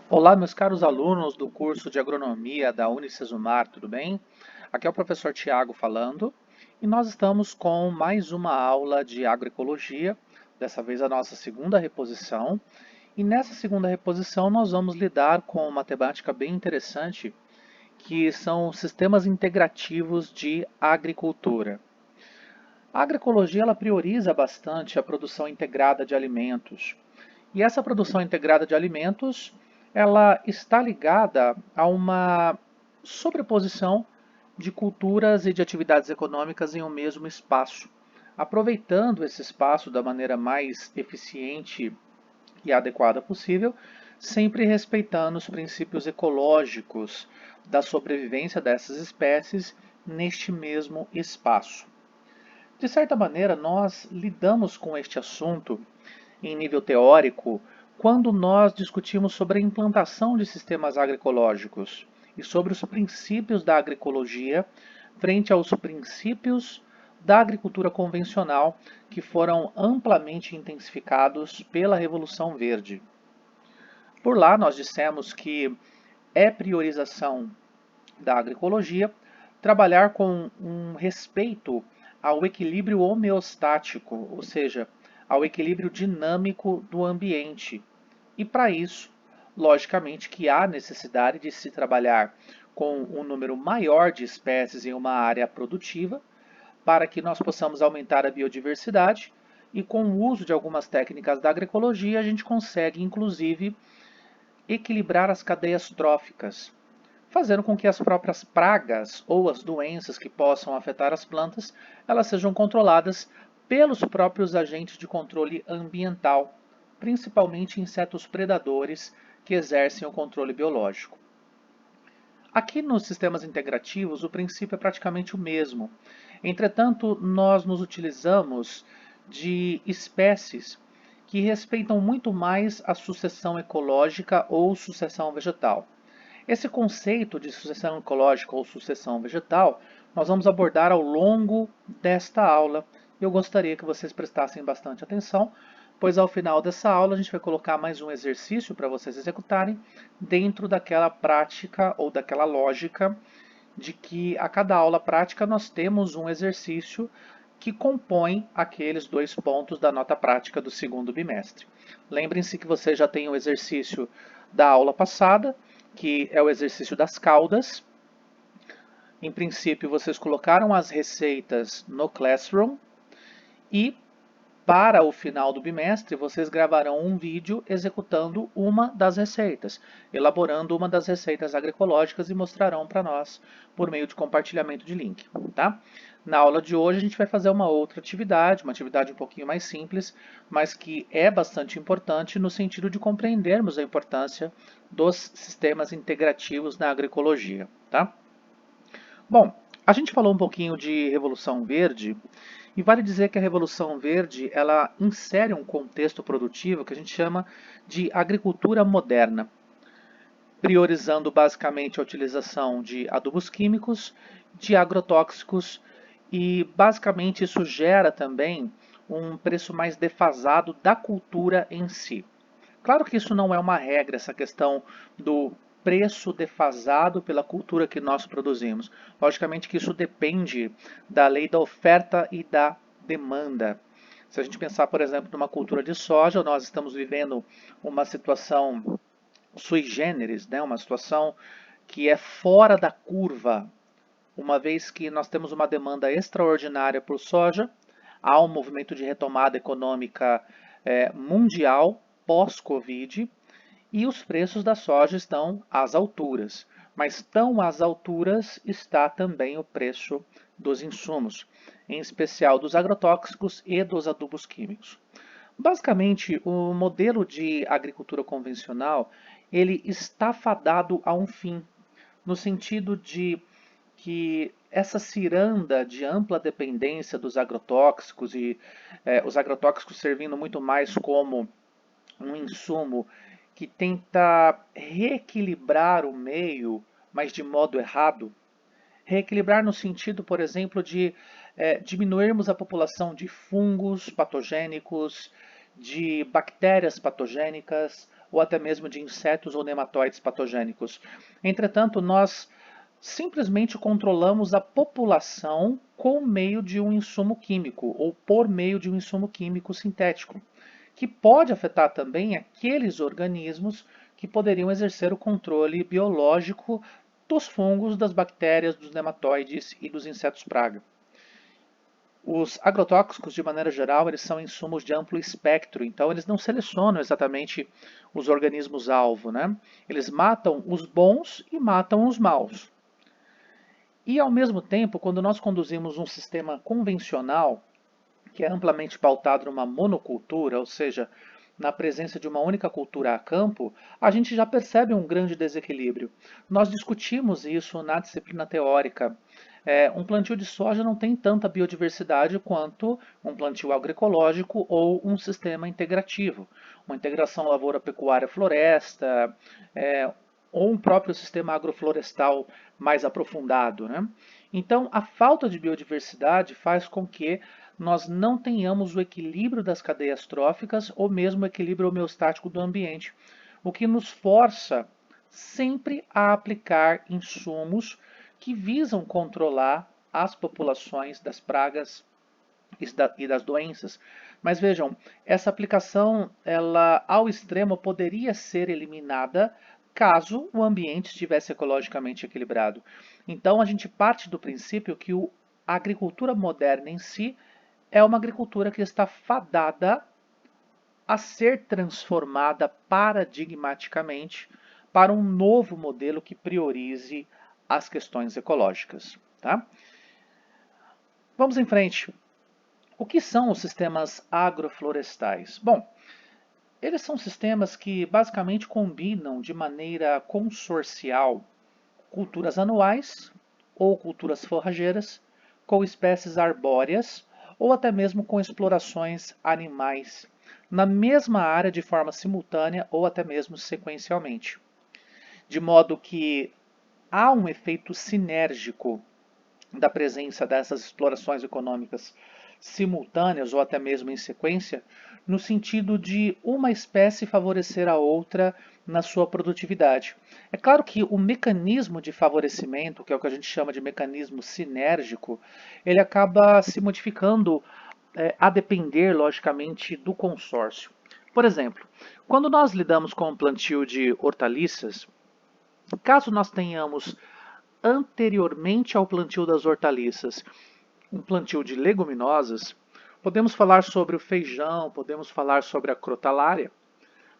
Olá, meus caros alunos do curso de agronomia da Unicesumar, tudo bem? Aqui é o professor Tiago falando e nós estamos com mais uma aula de agroecologia, dessa vez a nossa segunda reposição. E nessa segunda reposição nós vamos lidar com uma temática bem interessante, que são sistemas integrativos de agricultura. A agroecologia ela prioriza bastante a produção integrada de alimentos. E essa produção integrada de alimentos, ela está ligada a uma sobreposição de culturas e de atividades econômicas em um mesmo espaço, aproveitando esse espaço da maneira mais eficiente e adequada possível, sempre respeitando os princípios ecológicos da sobrevivência dessas espécies neste mesmo espaço. De certa maneira, nós lidamos com este assunto em nível teórico quando nós discutimos sobre a implantação de sistemas agroecológicos e sobre os princípios da agroecologia frente aos princípios da agricultura convencional que foram amplamente intensificados pela Revolução Verde. Por lá, nós dissemos que é priorização da agroecologia trabalhar com um respeito ao equilíbrio homeostático, ou seja, ao equilíbrio dinâmico do ambiente. E para isso, logicamente que há necessidade de se trabalhar com um número maior de espécies em uma área produtiva, para que nós possamos aumentar a biodiversidade, e com o uso de algumas técnicas da agroecologia, a gente consegue, inclusive, equilibrar as cadeias tróficas, fazendo com que as próprias pragas ou as doenças que possam afetar as plantas, elas sejam controladas pelos próprios agentes de controle ambiental, principalmente insetos predadores que exercem o controle biológico. Aqui nos sistemas integrativos, o princípio é praticamente o mesmo. Entretanto, nós nos utilizamos de espécies que respeitam muito mais a sucessão ecológica ou sucessão vegetal. Esse conceito de sucessão ecológica ou sucessão vegetal nós vamos abordar ao longo desta aula. Eu gostaria que vocês prestassem bastante atenção, pois ao final dessa aula a gente vai colocar mais um exercício para vocês executarem dentro daquela prática ou daquela lógica de que a cada aula prática nós temos um exercício que compõe aqueles dois pontos da nota prática do segundo bimestre. Lembrem-se que vocês já têm o exercício da aula passada, que é o exercício das caudas. Em princípio, vocês colocaram as receitas no Classroom e para o final do bimestre, vocês gravarão um vídeo executando uma das receitas, elaborando uma das receitas agroecológicas e mostrarão para nós por meio de compartilhamento de link, tá? Na aula de hoje a gente vai fazer uma outra atividade, uma atividade um pouquinho mais simples, mas que é bastante importante no sentido de compreendermos a importância dos sistemas integrativos na agroecologia, tá? Bom, a gente falou um pouquinho de Revolução Verde e vale dizer que a Revolução Verde ela insere um contexto produtivo que a gente chama de agricultura moderna, priorizando basicamente a utilização de adubos químicos, de agrotóxicos e basicamente isso gera também um preço mais defasado da cultura em si. Claro que isso não é uma regra, essa questão do preço defasado pela cultura que nós produzimos. Logicamente que isso depende da lei da oferta e da demanda. Se a gente pensar, por exemplo, numa cultura de soja, nós estamos vivendo uma situação sui generis, né? Uma situação que é fora da curva, uma vez que nós temos uma demanda extraordinária por soja, há um movimento de retomada econômica mundial pós-Covid e os preços da soja estão às alturas. Mas tão às alturas está também o preço dos insumos, em especial dos agrotóxicos e dos adubos químicos. Basicamente, o modelo de agricultura convencional ele está fadado a um fim, no sentido de que essa ciranda de ampla dependência dos agrotóxicos e os agrotóxicos servindo muito mais como um insumo que tenta reequilibrar o meio, mas de modo errado. Reequilibrar no sentido, por exemplo, de diminuirmos a população de fungos patogênicos, de bactérias patogênicas, ou até mesmo de insetos ou nematóides patogênicos. Entretanto, nós simplesmente controlamos a população com meio de um insumo químico ou por meio de um insumo químico sintético, que pode afetar também aqueles organismos que poderiam exercer o controle biológico dos fungos, das bactérias, dos nematóides e dos insetos praga. Os agrotóxicos, de maneira geral, eles são insumos de amplo espectro, então eles não selecionam exatamente os organismos-alvo, né? Eles matam os bons e matam os maus. E, ao mesmo tempo, quando nós conduzimos um sistema convencional, que é amplamente pautado numa monocultura, ou seja, na presença de uma única cultura a campo, a gente já percebe um grande desequilíbrio. Nós discutimos isso na disciplina teórica. Um plantio de soja não tem tanta biodiversidade quanto um plantio agroecológico ou um sistema integrativo. Uma integração lavoura-pecuária-floresta, ou um próprio sistema agroflorestal mais aprofundado, né? Então, a falta de biodiversidade faz com que nós não tenhamos o equilíbrio das cadeias tróficas ou mesmo o equilíbrio homeostático do ambiente, o que nos força sempre a aplicar insumos que visam controlar as populações das pragas e das doenças. Mas vejam, essa aplicação, ela ao extremo poderia ser eliminada caso o ambiente estivesse ecologicamente equilibrado. Então a gente parte do princípio que a agricultura moderna em si é uma agricultura que está fadada a ser transformada paradigmaticamente para um novo modelo que priorize as questões ecológicas. Tá? Vamos em frente. O que são os sistemas agroflorestais? Bom, eles são sistemas que basicamente combinam de maneira consorcial culturas anuais ou culturas forrageiras com espécies arbóreas ou até mesmo com explorações animais na mesma área de forma simultânea ou até mesmo sequencialmente. De modo que há um efeito sinérgico da presença dessas explorações econômicas simultâneas ou até mesmo em sequência, no sentido de uma espécie favorecer a outra na sua produtividade. É claro que o mecanismo de favorecimento, que é o que a gente chama de mecanismo sinérgico, ele acaba se modificando a depender, logicamente, do consórcio. Por exemplo, quando nós lidamos com o plantio de hortaliças, caso nós tenhamos anteriormente ao plantio das hortaliças um plantio de leguminosas, podemos falar sobre o feijão, podemos falar sobre a crotalária,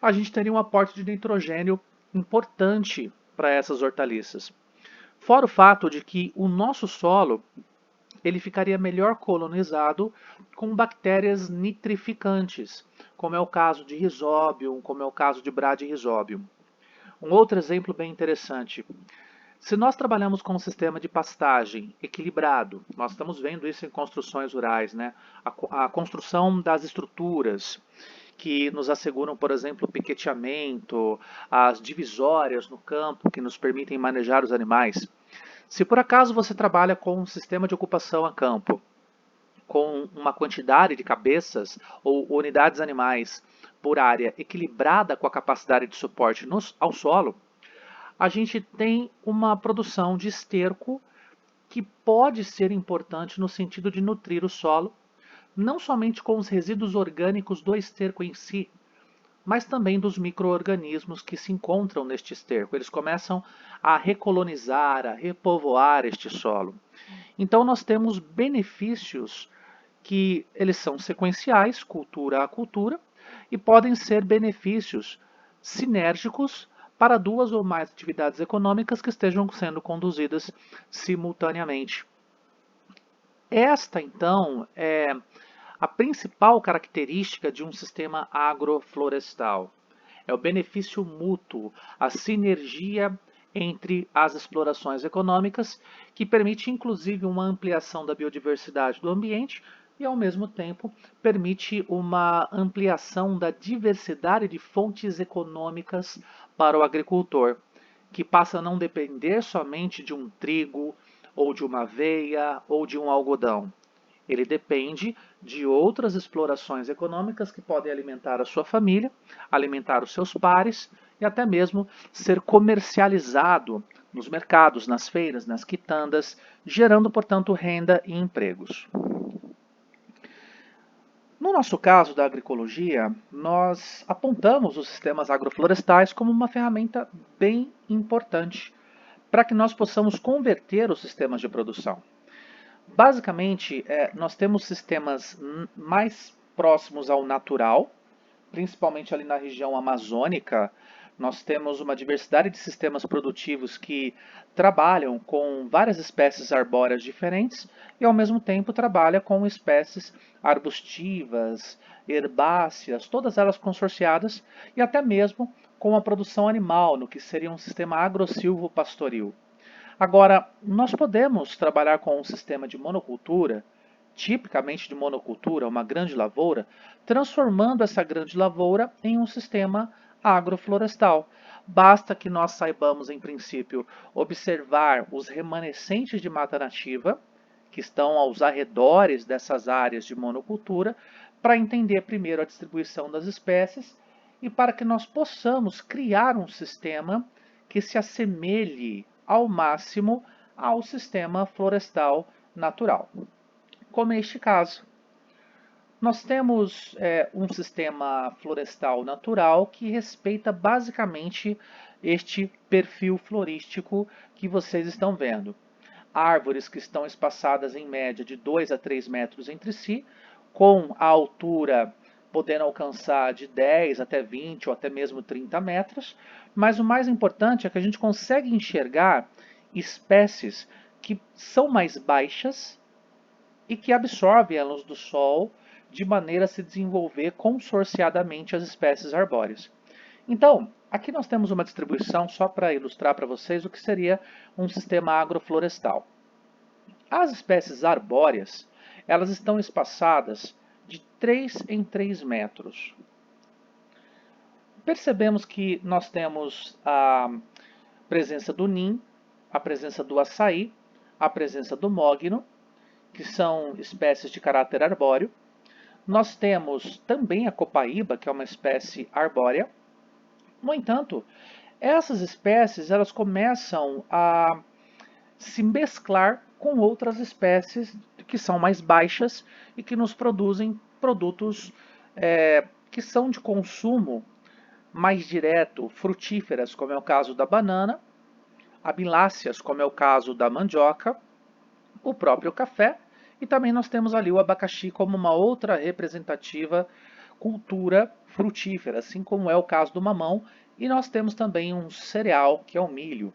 a gente teria um aporte de nitrogênio importante para essas hortaliças. Fora o fato de que o nosso solo ele ficaria melhor colonizado com bactérias nitrificantes, como é o caso de Rhizobium, como é o caso de Bradyrhizobium. Um outro exemplo bem interessante. Se nós trabalhamos com um sistema de pastagem equilibrado, nós estamos vendo isso em construções rurais, né? A construção das estruturas que nos asseguram, por exemplo, o piqueteamento, as divisórias no campo que nos permitem manejar os animais. Se por acaso você trabalha com um sistema de ocupação a campo, com uma quantidade de cabeças ou unidades animais por área equilibrada com a capacidade de suporte ao solo, a gente tem uma produção de esterco que pode ser importante no sentido de nutrir o solo, não somente com os resíduos orgânicos do esterco em si, mas também dos micro-organismos que se encontram neste esterco. Eles começam a recolonizar, a repovoar este solo. Então nós temos benefícios que eles são sequenciais, cultura a cultura, e podem ser benefícios sinérgicos para duas ou mais atividades econômicas que estejam sendo conduzidas simultaneamente. Esta, então, é a principal característica de um sistema agroflorestal. É o benefício mútuo, a sinergia entre as explorações econômicas, que permite inclusive uma ampliação da biodiversidade do ambiente e, ao mesmo tempo, permite uma ampliação da diversidade de fontes econômicas para o agricultor, que passa a não depender somente de um trigo, ou de uma aveia, ou de um algodão. Ele depende de outras explorações econômicas que podem alimentar a sua família, alimentar os seus pares e até mesmo ser comercializado nos mercados, nas feiras, nas quitandas, gerando, portanto, renda e empregos. No nosso caso da agroecologia, nós apontamos os sistemas agroflorestais como uma ferramenta bem importante para que nós possamos converter os sistemas de produção. Basicamente, nós temos sistemas mais próximos ao natural, principalmente ali na região amazônica. Nós temos uma diversidade de sistemas produtivos que trabalham com várias espécies arbóreas diferentes e, ao mesmo tempo, trabalham com espécies arbustivas, herbáceas, todas elas consorciadas, e até mesmo com a produção animal, no que seria um sistema agro-silvo-pastoril. Agora, nós podemos trabalhar com um sistema de monocultura, tipicamente de monocultura, uma grande lavoura, transformando essa grande lavoura em um sistema agroflorestal. Basta que nós saibamos, em princípio, observar os remanescentes de mata nativa, que estão aos arredores dessas áreas de monocultura, para entender primeiro a distribuição das espécies e para que nós possamos criar um sistema que se assemelhe ao máximo ao sistema florestal natural. Como é este caso, nós temos um sistema florestal natural que respeita basicamente este perfil florístico que vocês estão vendo. Árvores que estão espaçadas em média de 2 a 3 metros entre si, com a altura podendo alcançar de 10 até 20 ou até mesmo 30 metros, mas o mais importante é que a gente consegue enxergar espécies que são mais baixas e que absorvem a luz do sol de maneira a se desenvolver consorciadamente as espécies arbóreas. Então, aqui nós temos uma distribuição só para ilustrar para vocês o que seria um sistema agroflorestal. As espécies arbóreas, elas estão espaçadas de 3 em 3 metros. Percebemos que nós temos a presença do nim, a presença do açaí, a presença do mogno, que são espécies de caráter arbóreo. Nós temos também a copaíba, que é uma espécie arbórea. No entanto, essas espécies elas começam a se mesclar com outras espécies que são mais baixas e que nos produzem produtos que são de consumo mais direto, frutíferas, como é o caso da banana, abiláceas, como é o caso da mandioca, o próprio café, e também nós temos ali o abacaxi como uma outra representativa cultura frutífera, assim como é o caso do mamão, e nós temos também um cereal, que é o milho.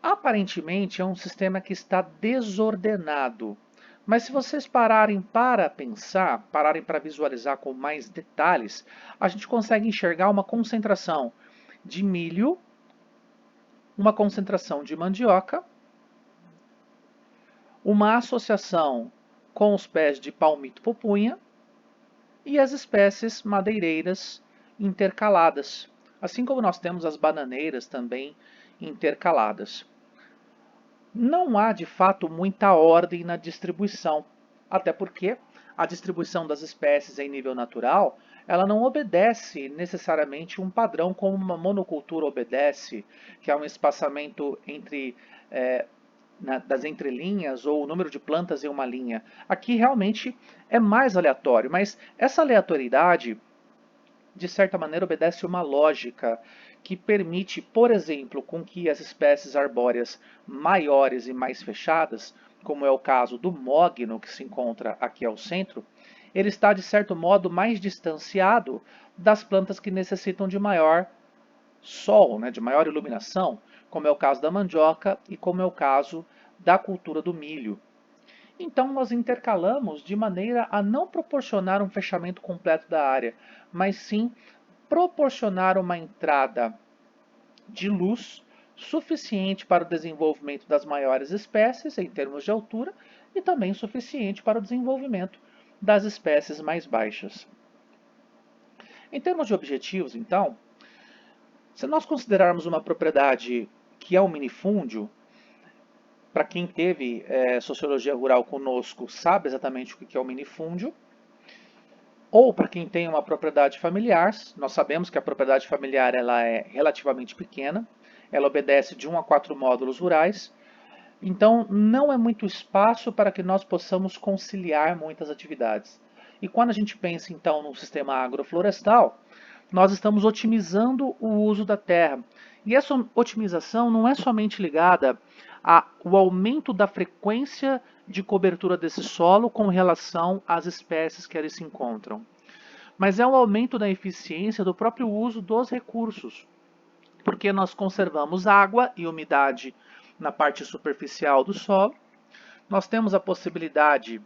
Aparentemente é um sistema que está desordenado, mas se vocês pararem para pensar, pararem para visualizar com mais detalhes, a gente consegue enxergar uma concentração de milho, uma concentração de mandioca, uma associação com os pés de palmito pupunha e as espécies madeireiras intercaladas, assim como nós temos as bananeiras também intercaladas. Não há de fato muita ordem na distribuição, até porque a distribuição das espécies em nível natural ela não obedece necessariamente um padrão como uma monocultura obedece, que é um espaçamento entre das entrelinhas ou o número de plantas em uma linha. Aqui realmente é mais aleatório, mas essa aleatoriedade de certa maneira obedece uma lógica que permite, por exemplo, com que as espécies arbóreas maiores e mais fechadas, como é o caso do mogno que se encontra aqui ao centro, ele está de certo modo mais distanciado das plantas que necessitam de maior sol, de maior iluminação, como é o caso da mandioca e como é o caso da cultura do milho. Então nós intercalamos de maneira a não proporcionar um fechamento completo da área, mas sim proporcionar uma entrada de luz suficiente para o desenvolvimento das maiores espécies em termos de altura e também suficiente para o desenvolvimento das espécies mais baixas. Em termos de objetivos, então, se nós considerarmos uma propriedade que é um minifúndio, Para quem teve sociologia rural conosco, sabe exatamente o que é o minifúndio. Ou para quem tem uma propriedade familiar, nós sabemos que a propriedade familiar ela é relativamente pequena, ela obedece de 1 a 4 módulos rurais, então não é muito espaço para que nós possamos conciliar muitas atividades. E quando a gente pensa então no sistema agroflorestal, nós estamos otimizando o uso da terra. E essa otimização não é somente ligada ao aumento da frequência de cobertura desse solo com relação às espécies que ali se encontram, mas é o aumento da eficiência do próprio uso dos recursos, porque nós conservamos água e umidade na parte superficial do solo, nós temos a possibilidade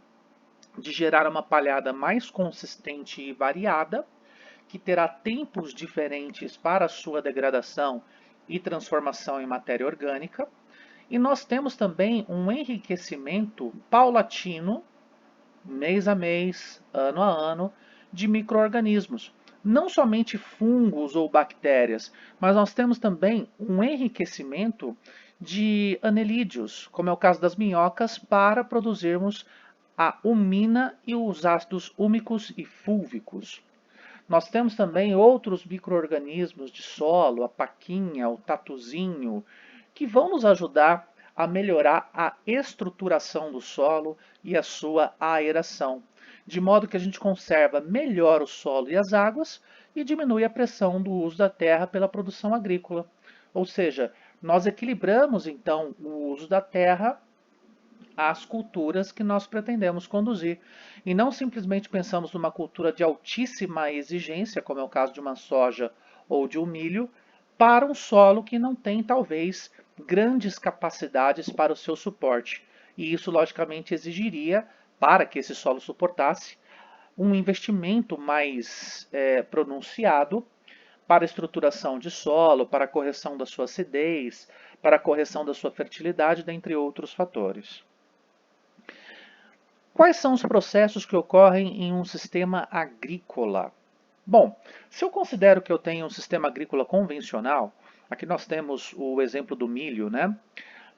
de gerar uma palhada mais consistente e variada, que terá tempos diferentes para a sua degradação e transformação em matéria orgânica, e nós temos também um enriquecimento paulatino, mês a mês, ano a ano, de micro-organismos. Não somente fungos ou bactérias, mas nós temos também um enriquecimento de anelídeos, como é o caso das minhocas, para produzirmos a umina e os ácidos úmicos e fúlvicos. Nós temos também outros micro-organismos de solo, a paquinha, o tatuzinho, que vão nos ajudar a melhorar a estruturação do solo e a sua aeração, de modo que a gente conserva melhor o solo e as águas e diminui a pressão do uso da terra pela produção agrícola. Ou seja, nós equilibramos então o uso da terra às culturas que nós pretendemos conduzir. E não simplesmente pensamos numa cultura de altíssima exigência, como é o caso de uma soja ou de um milho, para um solo que não tem, talvez, grandes capacidades para o seu suporte. E isso, logicamente, exigiria, para que esse solo suportasse, um investimento mais pronunciado para a estruturação de solo, para a correção da sua acidez, para a correção da sua fertilidade, dentre outros fatores. Quais são os processos que ocorrem em um sistema agrícola? Bom, se eu considero que eu tenho um sistema agrícola convencional, aqui nós temos o exemplo do milho, né?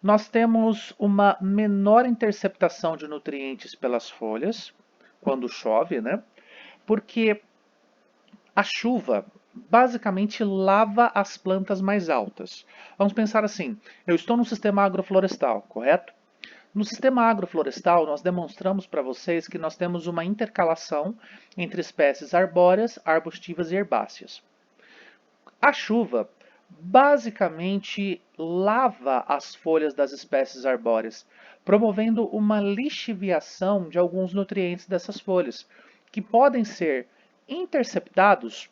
Nós temos uma menor interceptação de nutrientes pelas folhas, quando chove, né? Porque a chuva basicamente lava as plantas mais altas. Vamos pensar assim, eu estou num sistema agroflorestal, correto? No sistema agroflorestal, nós demonstramos para vocês que nós temos uma intercalação entre espécies arbóreas, arbustivas e herbáceas. A chuva basicamente lava as folhas das espécies arbóreas, promovendo uma lixiviação de alguns nutrientes dessas folhas, que podem ser interceptados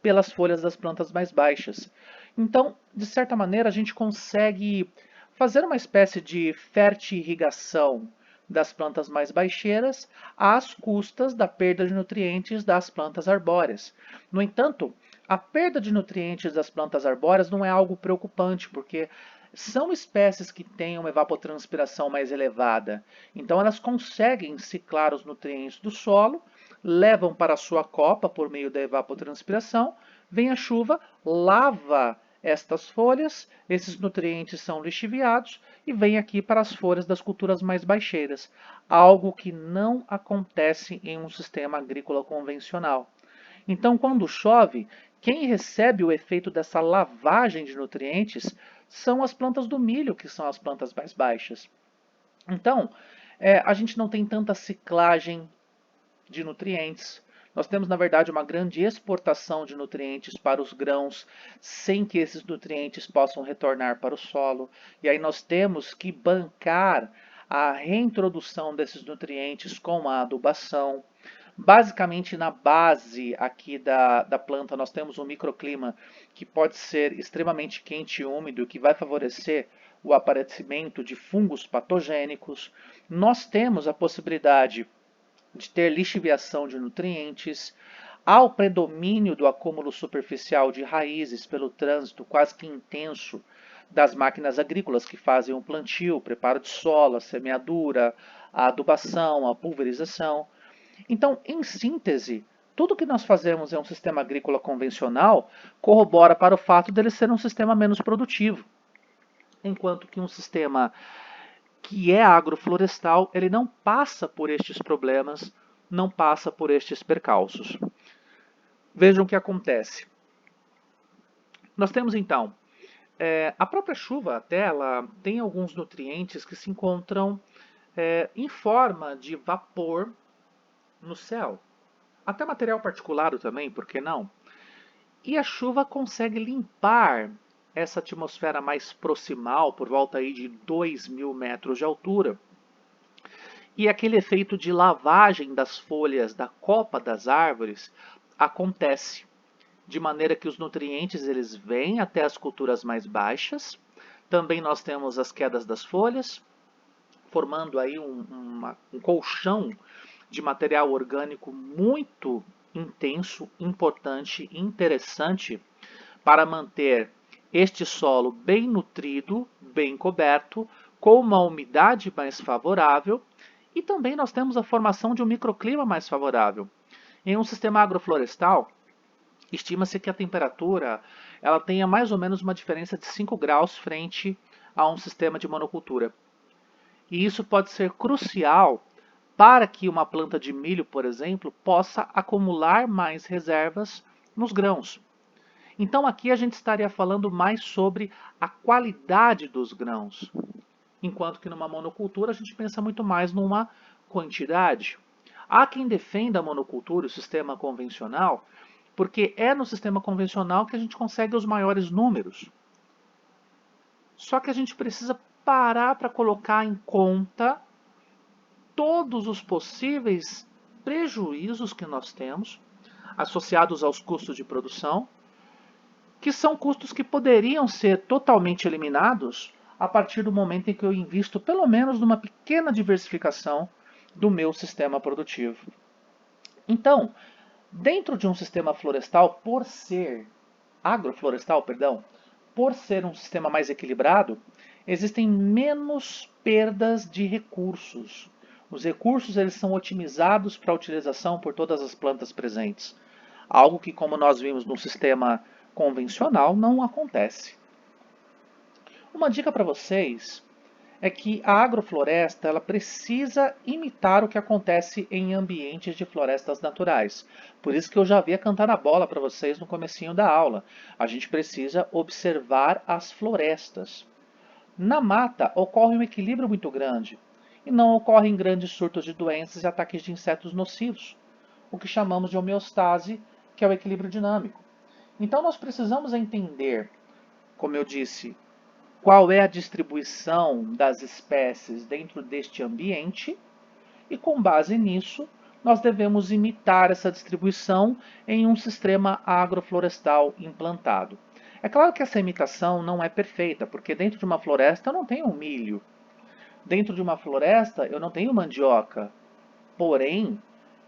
pelas folhas das plantas mais baixas. Então, de certa maneira, a gente consegue fazer uma espécie de fertirrigação das plantas mais baixeiras às custas da perda de nutrientes das plantas arbóreas. No entanto, a perda de nutrientes das plantas arbóreas não é algo preocupante, porque são espécies que têm uma evapotranspiração mais elevada. Então, elas conseguem ciclar os nutrientes do solo, levam para a sua copa por meio da evapotranspiração, vem a chuva, lava estas folhas, esses nutrientes são lixiviados e vem aqui para as folhas das culturas mais baixeiras, algo que não acontece em um sistema agrícola convencional. Então, quando chove, quem recebe o efeito dessa lavagem de nutrientes são as plantas do milho, que são as plantas mais baixas. Então, a gente não tem tanta ciclagem de nutrientes. Nós temos, na verdade, uma grande exportação de nutrientes para os grãos, sem que esses nutrientes possam retornar para o solo. E aí nós temos que bancar a reintrodução desses nutrientes com a adubação. Basicamente, na base aqui da planta, nós temos um microclima que pode ser extremamente quente e úmido, que vai favorecer o aparecimento de fungos patogênicos. Nós temos a possibilidade de ter lixiviação de nutrientes, ao predomínio do acúmulo superficial de raízes pelo trânsito quase que intenso das máquinas agrícolas que fazem o plantio, o preparo de solo, a semeadura, a adubação, a pulverização. Então, em síntese, tudo que nós fazemos em um sistema agrícola convencional corrobora para o fato dele ser um sistema menos produtivo, enquanto que um sistema que é agroflorestal, ele não passa por estes problemas, não passa por estes percalços. Vejam o que acontece. Nós temos então, a própria chuva até, ela tem alguns nutrientes que se encontram em forma de vapor no céu. Até material particulado também, por que não? E a chuva consegue limpar essa atmosfera mais proximal, por volta aí de 2.000 metros de altura. E aquele efeito de lavagem das folhas da copa das árvores acontece, de maneira que os nutrientes eles vêm até as culturas mais baixas. Também nós temos as quedas das folhas, formando aí um colchão de material orgânico muito intenso, importante e interessante para manter este solo bem nutrido, bem coberto, com uma umidade mais favorável, e também nós temos a formação de um microclima mais favorável. Em um sistema agroflorestal, estima-se que a temperatura ela tenha mais ou menos uma diferença de 5 graus frente a um sistema de monocultura. E isso pode ser crucial para que uma planta de milho, por exemplo, possa acumular mais reservas nos grãos. Então aqui a gente estaria falando mais sobre a qualidade dos grãos, enquanto que numa monocultura a gente pensa muito mais numa quantidade. Há quem defenda a monocultura, o sistema convencional, porque é no sistema convencional que a gente consegue os maiores números. Só que a gente precisa parar para colocar em conta todos os possíveis prejuízos que nós temos associados aos custos de produção, que são custos que poderiam ser totalmente eliminados a partir do momento em que eu invisto pelo menos numa pequena diversificação do meu sistema produtivo. Então, dentro de um sistema florestal, agroflorestal, por ser um sistema mais equilibrado, existem menos perdas de recursos. Os recursos eles são otimizados para a utilização por todas as plantas presentes. Algo que, como nós vimos no sistema convencional, não acontece. Uma dica para vocês é que a agrofloresta ela precisa imitar o que acontece em ambientes de florestas naturais. Por isso que eu já havia cantar a bola para vocês no comecinho da aula. A gente precisa observar as florestas. Na mata ocorre um equilíbrio muito grande e não ocorrem grandes surtos de doenças e ataques de insetos nocivos, o que chamamos de homeostase, que é o equilíbrio dinâmico. Então nós precisamos entender, como eu disse, qual é a distribuição das espécies dentro deste ambiente e, com base nisso, nós devemos imitar essa distribuição em um sistema agroflorestal implantado. É claro que essa imitação não é perfeita, porque dentro de uma floresta eu não tenho milho, dentro de uma floresta eu não tenho mandioca, porém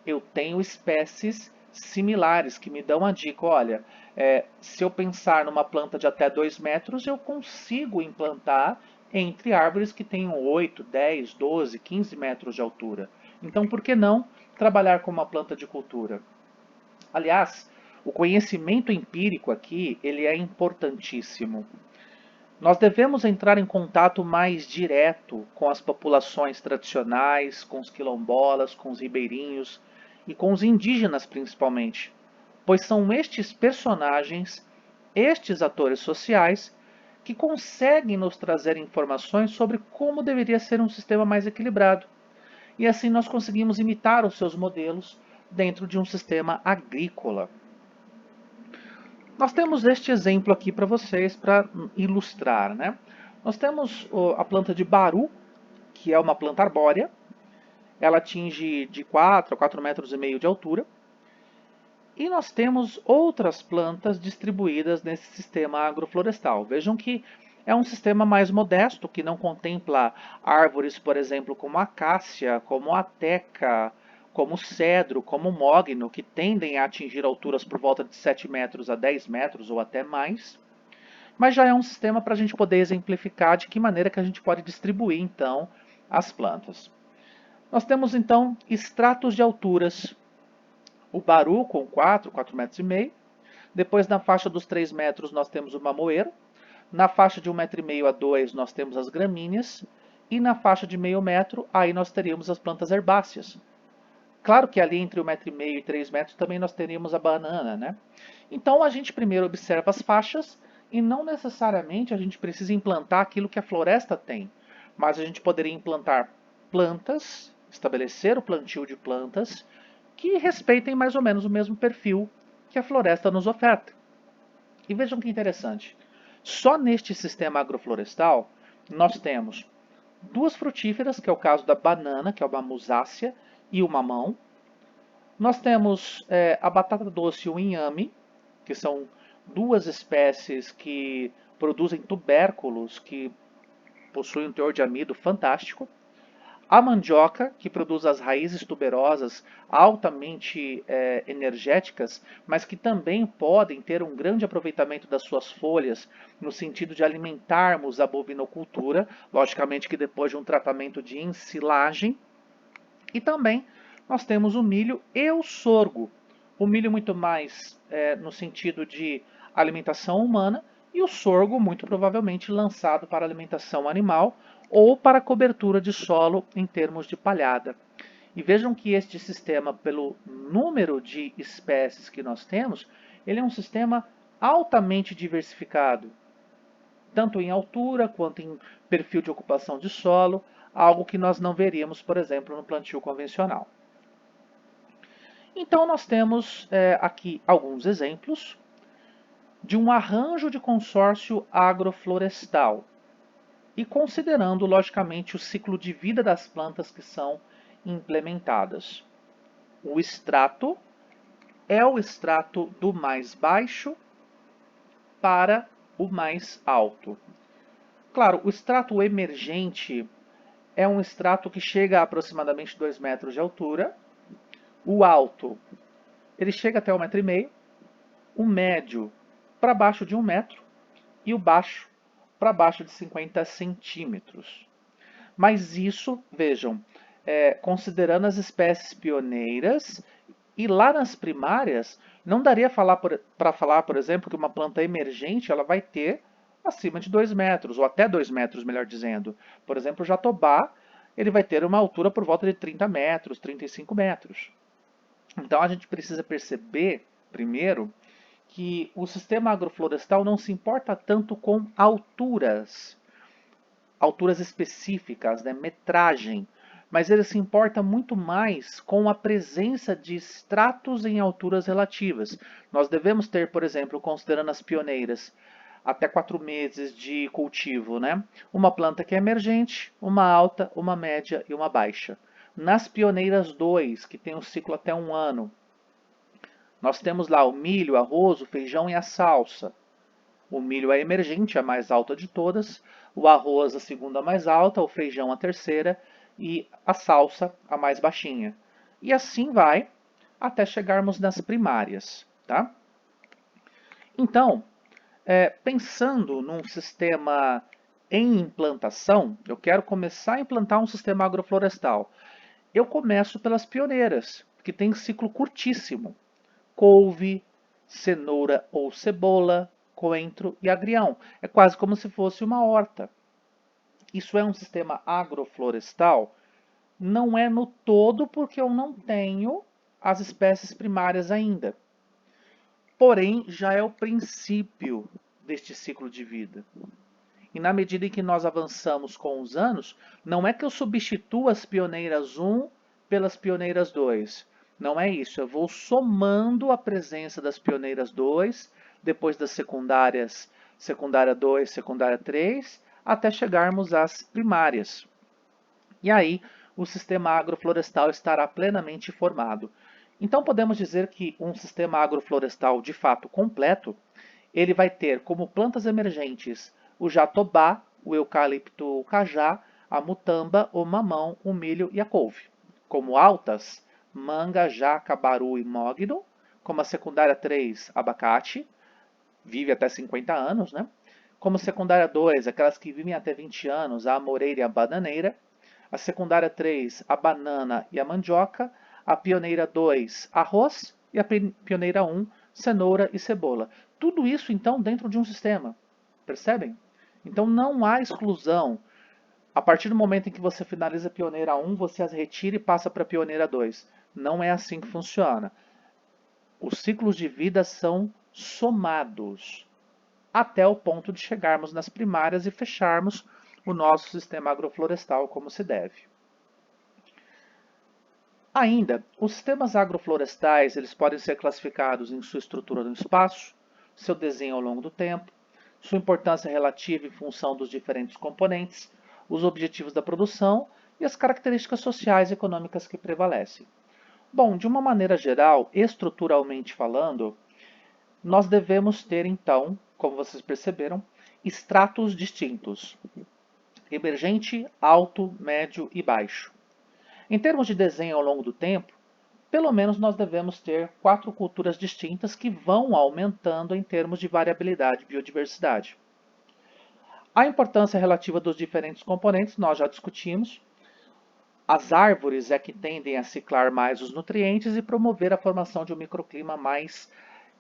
eu tenho espécies similares que me dão a dica, olha, se eu pensar numa planta de até 2 metros, eu consigo implantar entre árvores que tenham 8, 10, 12, 15 metros de altura. Então, por que não trabalhar com uma planta de cultura? Aliás, o conhecimento empírico aqui, ele é importantíssimo. Nós devemos entrar em contato mais direto com as populações tradicionais, com os quilombolas, com os ribeirinhos e com os indígenas principalmente, pois são estes personagens, estes atores sociais, que conseguem nos trazer informações sobre como deveria ser um sistema mais equilibrado. E assim nós conseguimos imitar os seus modelos dentro de um sistema agrícola. Nós temos este exemplo aqui para vocês para ilustrar, né? Nós temos a planta de baru, que é uma planta arbórea. Ela atinge de 4 a 4,5 metros de altura. E nós temos outras plantas distribuídas nesse sistema agroflorestal. Vejam que é um sistema mais modesto, que não contempla árvores, por exemplo, como a acácia, como a teca, como o cedro, como o mogno, que tendem a atingir alturas por volta de 7 metros a 10 metros ou até mais. Mas já é um sistema para a gente poder exemplificar de que maneira que a gente pode distribuir, então, as plantas. Nós temos, então, estratos de alturas. O baru com 4 metros e meio. Depois, na faixa dos 3 metros, nós temos o mamoeiro. Na faixa de 1,5 metro a 2, nós temos as gramíneas. E na faixa de meio metro, aí nós teríamos as plantas herbáceas. Claro que ali entre 1,5 m e 3 metros também nós teríamos a banana, né? Então a gente primeiro observa as faixas e não necessariamente a gente precisa implantar aquilo que a floresta tem, mas a gente poderia implantar plantas, estabelecer o plantio de plantas que respeitem mais ou menos o mesmo perfil que a floresta nos oferta. E vejam que interessante. Só neste sistema agroflorestal nós temos duas frutíferas, que é o caso da banana, que é uma musácea, e o mamão. Nós temos a batata doce e o inhame, que são duas espécies que produzem tubérculos que possuem um teor de amido fantástico. A mandioca, que produz as raízes tuberosas altamente energéticas, mas que também podem ter um grande aproveitamento das suas folhas, no sentido de alimentarmos a bovinocultura, logicamente que depois de um tratamento de ensilagem. E também nós temos o milho e o sorgo. O milho muito mais no sentido de alimentação humana e o sorgo muito provavelmente lançado para alimentação animal ou para cobertura de solo em termos de palhada. E vejam que este sistema, pelo número de espécies que nós temos, ele é um sistema altamente diversificado, tanto em altura quanto em perfil de ocupação de solo, algo que nós não veríamos, por exemplo, no plantio convencional. Então, nós temos aqui alguns exemplos de um arranjo de consórcio agroflorestal e considerando, logicamente, o ciclo de vida das plantas que são implementadas. O extrato é o extrato do mais baixo para o mais alto. Claro, o extrato emergente é um extrato que chega a aproximadamente 2 metros de altura. O alto, ele chega até 1,5 m. O médio, para baixo de 1 metro. E o baixo, para baixo de 50 centímetros. Mas isso, vejam, considerando as espécies pioneiras, e lá nas primárias, não daria para falar, por exemplo, que uma planta emergente ela vai ter acima de 2 metros, ou até 2 metros, melhor dizendo. Por exemplo, o jatobá, ele vai ter uma altura por volta de 30 metros, 35 metros. Então a gente precisa perceber, primeiro, que o sistema agroflorestal não se importa tanto com alturas específicas, né, metragem, mas ele se importa muito mais com a presença de estratos em alturas relativas. Nós devemos ter, por exemplo, considerando as pioneiras, até 4 meses de cultivo, né? Uma planta que é emergente, uma alta, uma média e uma baixa. Nas pioneiras 2, que tem um ciclo até 1 ano, nós temos lá o milho, o arroz, o feijão e a salsa. O milho é emergente, a mais alta de todas, o arroz a segunda mais alta, o feijão a terceira e a salsa a mais baixinha. E assim vai até chegarmos nas primárias, tá? Então, pensando num sistema em implantação, eu quero começar a implantar um sistema agroflorestal. Eu começo pelas pioneiras, que tem ciclo curtíssimo. Couve, cenoura ou cebola, coentro e agrião. É quase como se fosse uma horta. Isso é um sistema agroflorestal? Não é no todo porque eu não tenho as espécies primárias ainda. Porém, já é o princípio deste ciclo de vida. E na medida em que nós avançamos com os anos, não é que eu substituo as pioneiras 1 pelas pioneiras 2. Não é isso, eu vou somando a presença das pioneiras 2, depois das secundárias, secundária 2, secundária 3, até chegarmos às primárias. E aí o sistema agroflorestal estará plenamente formado. Então podemos dizer que um sistema agroflorestal de fato completo, ele vai ter como plantas emergentes o jatobá, o eucalipto cajá, a mutamba, o mamão, o milho e a couve. Como altas, manga, jaca, baru e mogno. Como a secundária 3, abacate, vive até 50 anos, né? Como secundária 2, aquelas que vivem até 20 anos, a amoreira e a bananeira. A secundária 3, a banana e a mandioca. A pioneira 2, arroz. E a pioneira 1, cenoura e cebola. Tudo isso, então, dentro de um sistema. Percebem? Então, não há exclusão. A partir do momento em que você finaliza a pioneira 1, você as retira e passa para a pioneira 2. Não é assim que funciona. Os ciclos de vida são somados até o ponto de chegarmos nas primárias e fecharmos o nosso sistema agroflorestal como se deve. Ainda, os sistemas agroflorestais eles podem ser classificados em sua estrutura no espaço, seu desenho ao longo do tempo, sua importância relativa em função dos diferentes componentes, os objetivos da produção e as características sociais e econômicas que prevalecem. Bom, de uma maneira geral, estruturalmente falando, nós devemos ter então, como vocês perceberam, estratos distintos: emergente, alto, médio e baixo. Em termos de desenho ao longo do tempo, pelo menos nós devemos ter 4 culturas distintas que vão aumentando em termos de variabilidade e biodiversidade. A importância relativa dos diferentes componentes nós já discutimos. As árvores é que tendem a ciclar mais os nutrientes e promover a formação de um microclima mais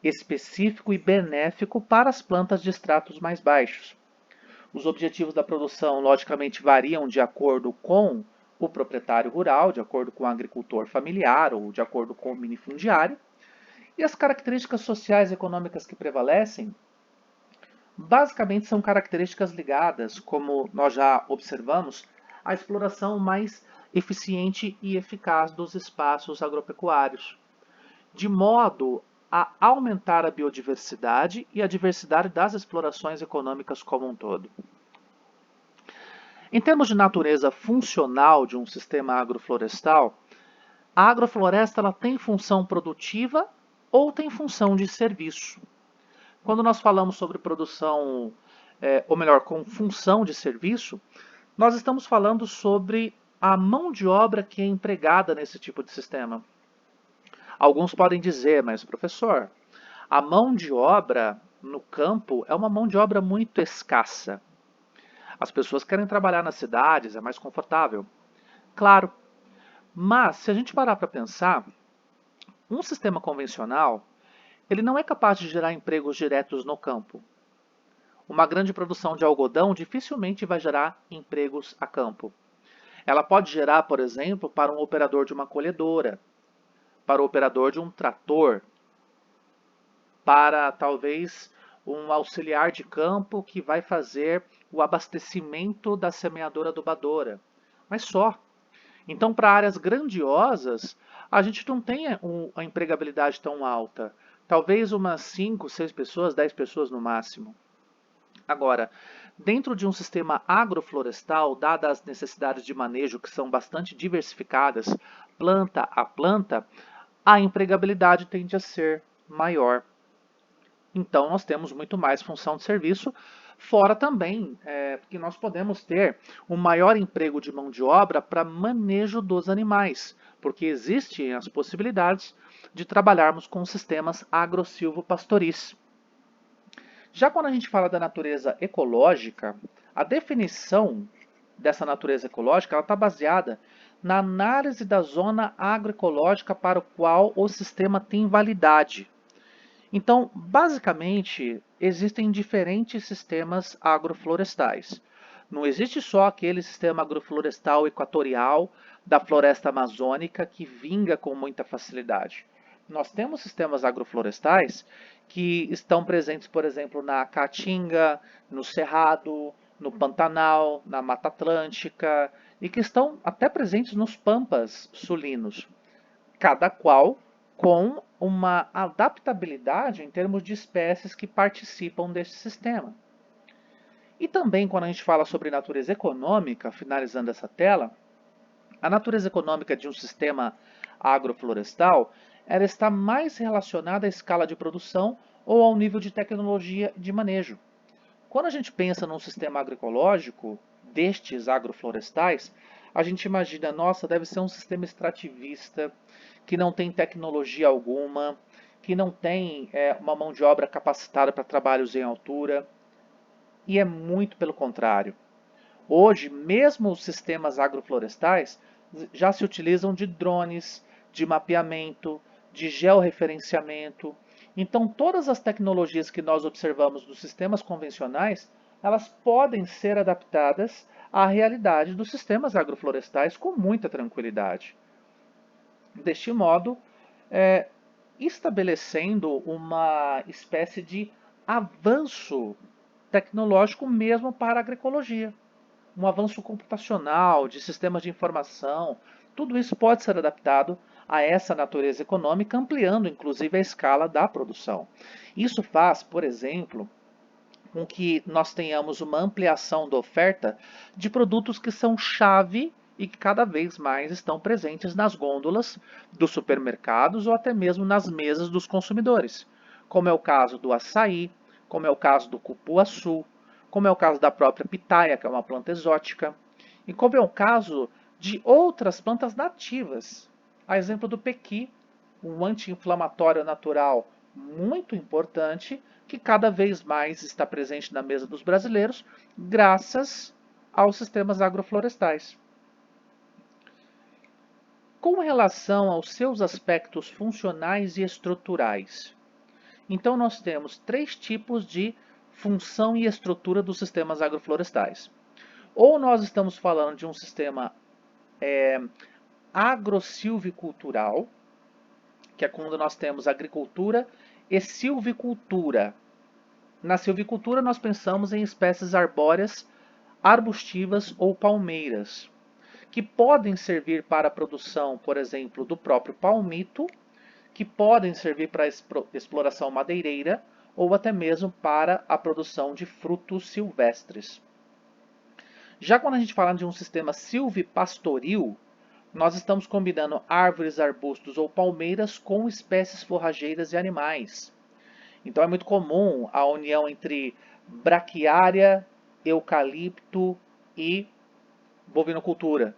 específico e benéfico para as plantas de estratos mais baixos. Os objetivos da produção, logicamente, variam de acordo com o proprietário rural, de acordo com o agricultor familiar ou de acordo com o minifundiário. E as características sociais e econômicas que prevalecem, basicamente são características ligadas, como nós já observamos, à exploração mais eficiente e eficaz dos espaços agropecuários, de modo a aumentar a biodiversidade e a diversidade das explorações econômicas como um todo. Em termos de natureza funcional de um sistema agroflorestal, a agrofloresta ela tem função produtiva ou tem função de serviço. Quando nós falamos sobre produção, ou melhor, com função de serviço, nós estamos falando sobre a mão de obra que é empregada nesse tipo de sistema. Alguns podem dizer, mas professor, a mão de obra no campo é uma mão de obra muito escassa. As pessoas querem trabalhar nas cidades, é mais confortável. Claro, mas se a gente parar para pensar, um sistema convencional, ele não é capaz de gerar empregos diretos no campo. Uma grande produção de algodão dificilmente vai gerar empregos a campo. Ela pode gerar, por exemplo, para um operador de uma colhedora, para o operador de um trator, para talvez um auxiliar de campo que vai fazer o abastecimento da semeadora adubadora. Mas só. Então, para áreas grandiosas, a gente não tem a empregabilidade tão alta. Talvez umas 5, 6 pessoas, 10 pessoas no máximo. Agora, dentro de um sistema agroflorestal, dadas as necessidades de manejo que são bastante diversificadas, planta a planta, a empregabilidade tende a ser maior. Então, nós temos muito mais função de serviço, fora também que nós podemos ter um maior emprego de mão de obra para manejo dos animais, porque existem as possibilidades de trabalharmos com sistemas agro-silvo-pastoris. Já quando a gente fala da natureza ecológica, a definição dessa natureza ecológica está baseada na análise da zona agroecológica para o qual o sistema tem validade. Então, basicamente, existem diferentes sistemas agroflorestais. Não existe só aquele sistema agroflorestal equatorial da floresta amazônica que vinga com muita facilidade. Nós temos sistemas agroflorestais que estão presentes, por exemplo, na Caatinga, no Cerrado, no Pantanal, na Mata Atlântica e que estão até presentes nos pampas sulinos, cada qual com uma adaptabilidade em termos de espécies que participam deste sistema. E também, quando a gente fala sobre natureza econômica, finalizando essa tela, a natureza econômica de um sistema agroflorestal ela está mais relacionada à escala de produção ou ao nível de tecnologia de manejo. Quando a gente pensa num sistema agroecológico destes agroflorestais, a gente imagina, nossa, deve ser um sistema extrativista, que não tem tecnologia alguma, que não tem uma mão de obra capacitada para trabalhos em altura. E é muito pelo contrário. Hoje, mesmo os sistemas agroflorestais já se utilizam de drones, de mapeamento, de georreferenciamento. Então, todas as tecnologias que nós observamos dos sistemas convencionais, elas podem ser adaptadas à realidade dos sistemas agroflorestais com muita tranquilidade. Deste modo, estabelecendo uma espécie de avanço tecnológico mesmo para a agroecologia. Um avanço computacional, de sistemas de informação, tudo isso pode ser adaptado a essa natureza econômica, ampliando inclusive a escala da produção. Isso faz, por exemplo, com que nós tenhamos uma ampliação da oferta de produtos que são chave e que cada vez mais estão presentes nas gôndolas dos supermercados ou até mesmo nas mesas dos consumidores, como é o caso do açaí, como é o caso do cupuaçu, como é o caso da própria pitaia, que é uma planta exótica, e como é o caso de outras plantas nativas, a exemplo do pequi, um anti-inflamatório natural muito importante que cada vez mais está presente na mesa dos brasileiros, graças aos sistemas agroflorestais. Com relação aos seus aspectos funcionais e estruturais, então nós temos três tipos de função e estrutura dos sistemas agroflorestais. Ou nós estamos falando de um sistema agrosilvicultural, que é quando nós temos agricultura e silvicultura. Na silvicultura, nós pensamos em espécies arbóreas, arbustivas ou palmeiras, que podem servir para a produção, por exemplo, do próprio palmito, que podem servir para a exploração madeireira ou até mesmo para a produção de frutos silvestres. Já quando a gente fala de um sistema silvipastoril, nós estamos combinando árvores, arbustos ou palmeiras com espécies forrageiras e animais. Então é muito comum a união entre braquiária, eucalipto e bovinocultura.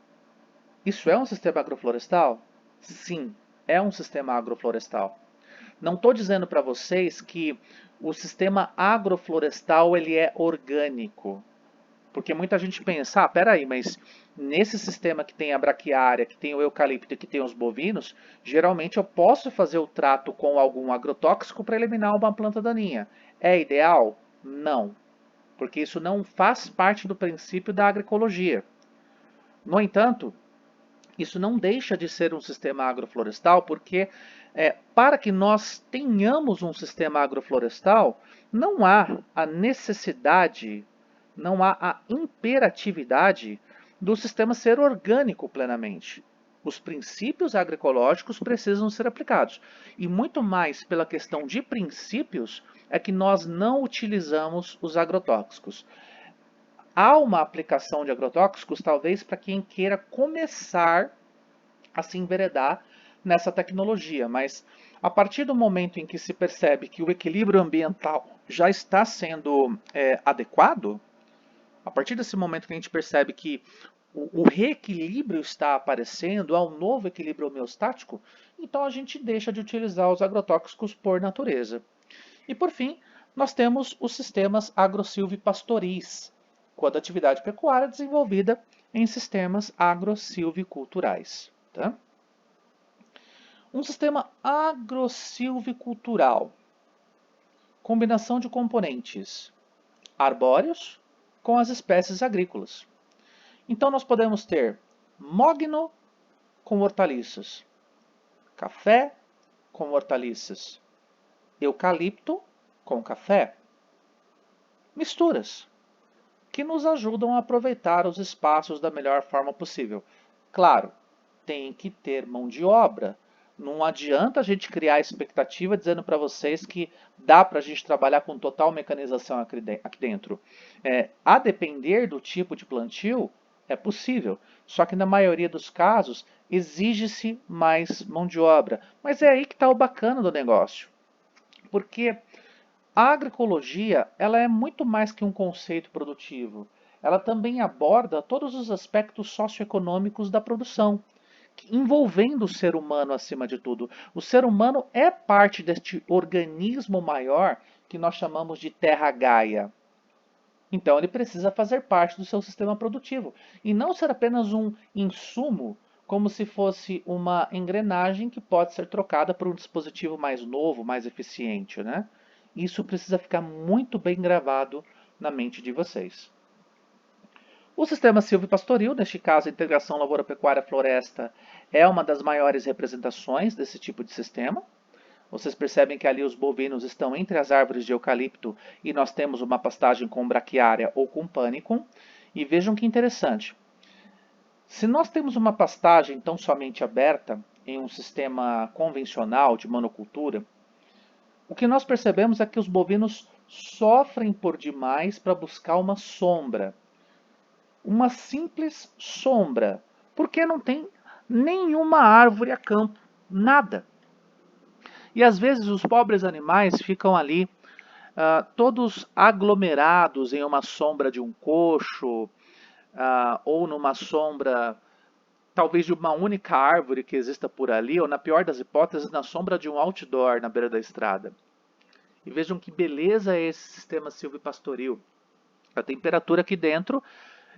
Isso é um sistema agroflorestal? Sim, é um sistema agroflorestal. Não estou dizendo para vocês que o sistema agroflorestal ele é orgânico. Porque muita gente pensa, peraí, mas nesse sistema que tem a braquiária, que tem o eucalipto e que tem os bovinos, geralmente eu posso fazer o trato com algum agrotóxico para eliminar uma planta daninha. É ideal? Não, porque isso não faz parte do princípio da agroecologia. No entanto, isso não deixa de ser um sistema agroflorestal, porque para que nós tenhamos um sistema agroflorestal, não há a necessidade, não há a imperatividade do sistema ser orgânico plenamente. Os princípios agroecológicos precisam ser aplicados. E muito mais pela questão de princípios é que nós não utilizamos os agrotóxicos. Há uma aplicação de agrotóxicos, talvez, para quem queira começar a se enveredar nessa tecnologia, mas a partir do momento em que se percebe que o equilíbrio ambiental já está sendo adequado, a partir desse momento que a gente percebe que o reequilíbrio está aparecendo, há um novo equilíbrio homeostático, então a gente deixa de utilizar os agrotóxicos por natureza. E por fim, nós temos os sistemas agrosilvipastoris, quando a atividade pecuária é desenvolvida em sistemas agrosilviculturais. Tá? Um sistema agrosilvicultural, combinação de componentes arbóreos com as espécies agrícolas. Então nós podemos ter mogno com hortaliças, café com hortaliças, eucalipto com café. Misturas que nos ajudam a aproveitar os espaços da melhor forma possível. Claro, tem que ter mão de obra. Não adianta a gente criar expectativa dizendo para vocês que dá para a gente trabalhar com total mecanização aqui dentro. A depender do tipo de plantio, é possível. Só que na maioria dos casos, exige-se mais mão de obra. Mas é aí que está o bacana do negócio. Porque a agroecologia ela é muito mais que um conceito produtivo. Ela também aborda todos os aspectos socioeconômicos da produção, envolvendo o ser humano acima de tudo. O ser humano é parte deste organismo maior que nós chamamos de Terra Gaia. Então ele precisa fazer parte do seu sistema produtivo e não ser apenas um insumo, como se fosse uma engrenagem que pode ser trocada por um dispositivo mais novo, mais eficiente, né? Isso precisa ficar muito bem gravado na mente de vocês. O sistema silvopastoril, neste caso a integração lavoura-pecuária-floresta, é uma das maiores representações desse tipo de sistema. Vocês percebem que ali os bovinos estão entre as árvores de eucalipto e nós temos uma pastagem com braquiária ou com pânico. E vejam que interessante. Se nós temos uma pastagem tão somente aberta em um sistema convencional de monocultura, o que nós percebemos é que os bovinos sofrem por demais para buscar uma sombra. Uma simples sombra, porque não tem nenhuma árvore a campo, nada. E às vezes os pobres animais ficam ali todos aglomerados em uma sombra de um coxo, ou numa sombra talvez de uma única árvore que exista por ali, ou na pior das hipóteses, na sombra de um outdoor na beira da estrada. E vejam que beleza é esse sistema silvopastoril. A temperatura aqui dentro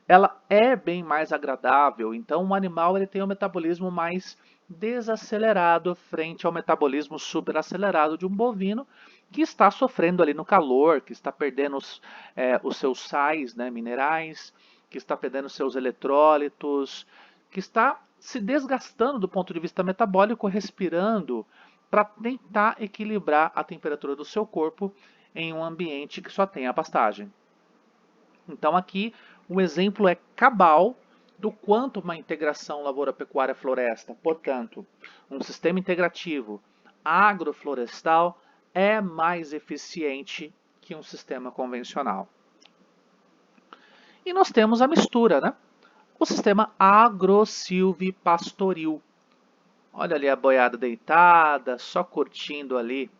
ela é bem mais agradável, então o animal ele tem um metabolismo mais desacelerado frente ao metabolismo superacelerado de um bovino que está sofrendo ali no calor, que está perdendo os seus sais, né, minerais, que está perdendo seus eletrólitos, que está se desgastando do ponto de vista metabólico, respirando para tentar equilibrar a temperatura do seu corpo em um ambiente que só tem a pastagem. Então aqui o exemplo é cabal do quanto uma integração lavoura-pecuária-floresta, portanto, um sistema integrativo agroflorestal é mais eficiente que um sistema convencional. E nós temos a mistura, né? O sistema agrosilvipastoril. Olha ali a boiada deitada, só curtindo ali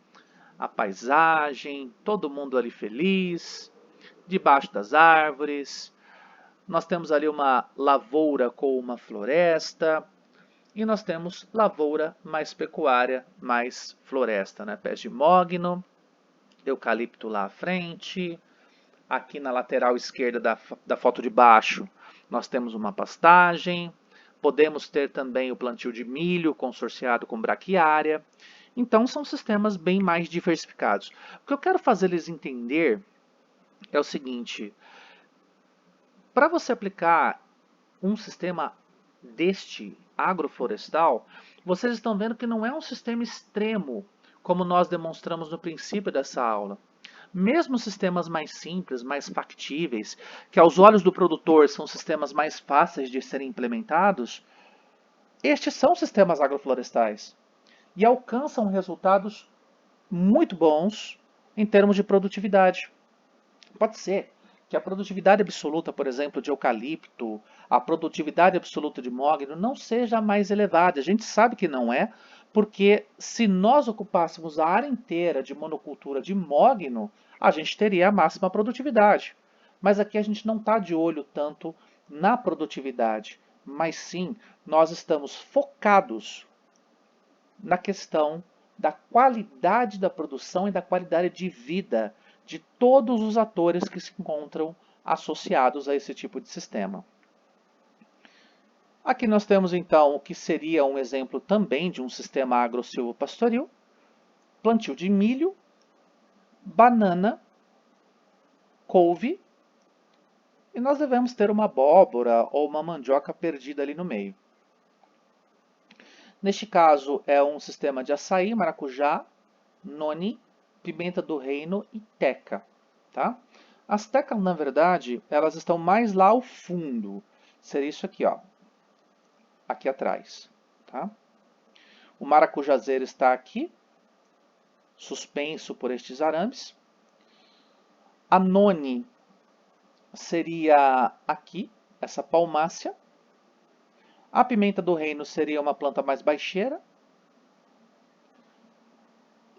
a paisagem, todo mundo ali feliz, debaixo das árvores. Nós temos ali uma lavoura com uma floresta. E nós temos lavoura mais pecuária, mais floresta, né? Pés de mogno, eucalipto lá à frente. Aqui na lateral esquerda da foto de baixo, nós temos uma pastagem. Podemos ter também o plantio de milho consorciado com braquiária. Então, são sistemas bem mais diversificados. O que eu quero fazer eles entender é o seguinte: para você aplicar um sistema deste agroflorestal, vocês estão vendo que não é um sistema extremo, como nós demonstramos no princípio dessa aula. Mesmo sistemas mais simples, mais factíveis, que aos olhos do produtor são sistemas mais fáceis de serem implementados, estes são sistemas agroflorestais e alcançam resultados muito bons em termos de produtividade. Pode ser que a produtividade absoluta, por exemplo, de eucalipto, a produtividade absoluta de mogno não seja a mais elevada. A gente sabe que não é, porque se nós ocupássemos a área inteira de monocultura de mogno, a gente teria a máxima produtividade. Mas aqui a gente não está de olho tanto na produtividade, mas sim nós estamos focados na questão da qualidade da produção e da qualidade de vida de todos os atores que se encontram associados a esse tipo de sistema. Aqui nós temos então o que seria um exemplo também de um sistema agro-silvopastoril, plantio de milho, banana, couve, e nós devemos ter uma abóbora ou uma mandioca perdida ali no meio. Neste caso é um sistema de açaí, maracujá, noni, pimenta do reino e teca. Tá? As tecas, na verdade, elas estão mais lá ao fundo. Seria isso aqui, ó, aqui atrás. Tá? O maracujazeiro está aqui, suspenso por estes arames. A noni seria aqui, essa palmácea. A pimenta do reino seria uma planta mais baixeira.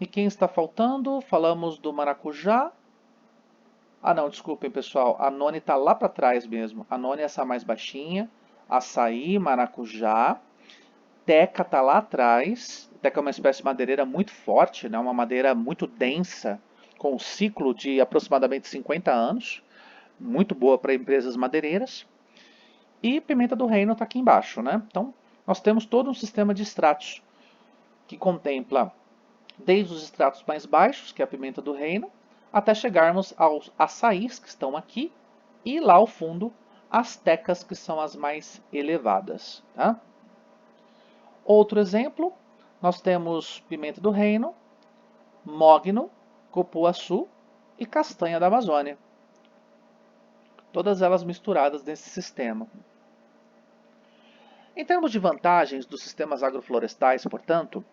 E quem está faltando? Falamos do maracujá. Ah, não, desculpem, pessoal. A noni está lá para trás mesmo. A noni é essa mais baixinha. Açaí, maracujá. Teca está lá atrás. Teca é uma espécie de madeireira muito forte, né? Uma madeira muito densa, com um ciclo de aproximadamente 50 anos. Muito boa para empresas madeireiras. E pimenta do reino está aqui embaixo, né? Então, nós temos todo um sistema de estratos que contempla desde os estratos mais baixos, que é a pimenta do reino, até chegarmos aos açaís, que estão aqui, e lá ao fundo, astecas, que são as mais elevadas. Tá? Outro exemplo, nós temos pimenta do reino, mogno, cupuaçu e castanha da Amazônia. Todas elas misturadas nesse sistema. Em termos de vantagens dos sistemas agroflorestais, portanto,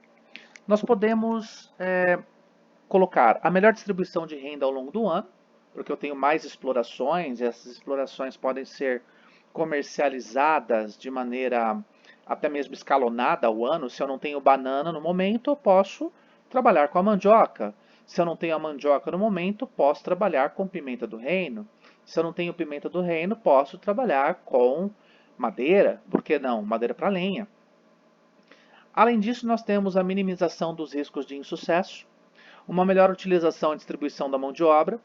nós podemos colocar a melhor distribuição de renda ao longo do ano, porque eu tenho mais explorações, e essas explorações podem ser comercializadas de maneira até mesmo escalonada ao ano. Se eu não tenho banana no momento, eu posso trabalhar com a mandioca. Se eu não tenho a mandioca no momento, posso trabalhar com pimenta do reino. Se eu não tenho pimenta do reino, posso trabalhar com madeira, por que não? Madeira para lenha. Além disso, nós temos a minimização dos riscos de insucesso, uma melhor utilização e distribuição da mão de obra,